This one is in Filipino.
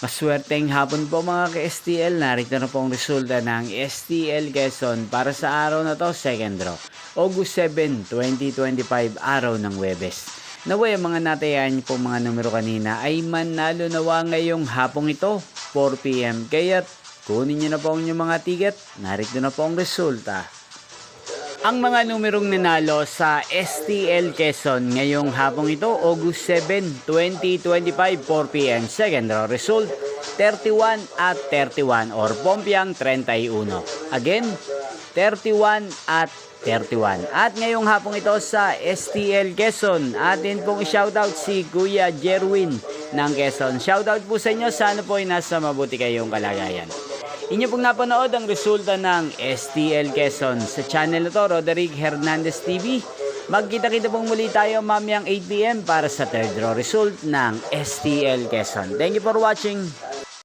Maswerteng hapon po mga ka-STL. Narito na po ang resulta ng STL Quezon para sa araw na to, second draw. August 7, 2025, araw ng Huwebes. Naway ang mga natayan po mga numero kanina ay manalo nawa ngayong hapong ito, 4 PM. Kaya't kunin nyo na po ang inyong mga ticket. Narito na po ang resulta. Ang mga numerong nanalo sa STL Quezon ngayong hapong ito, August 7, 2025, 4 PM. Second draw result, 31 at 31 or Pompiang 31. Again, 31 at 31. At ngayong hapong ito sa STL Quezon, atin pong shoutout si Kuya Jerwin ng Quezon. Shoutout po sa inyo, sana po ay nasa mabuti kayong kalagayan. Inyo pong napanood ang resulta ng STL Quezon sa channel na to, Roderick Hernandez TV. Magkita-kita pong muli tayo mamayang 8 PM para sa third draw result ng STL Quezon. Thank you for watching.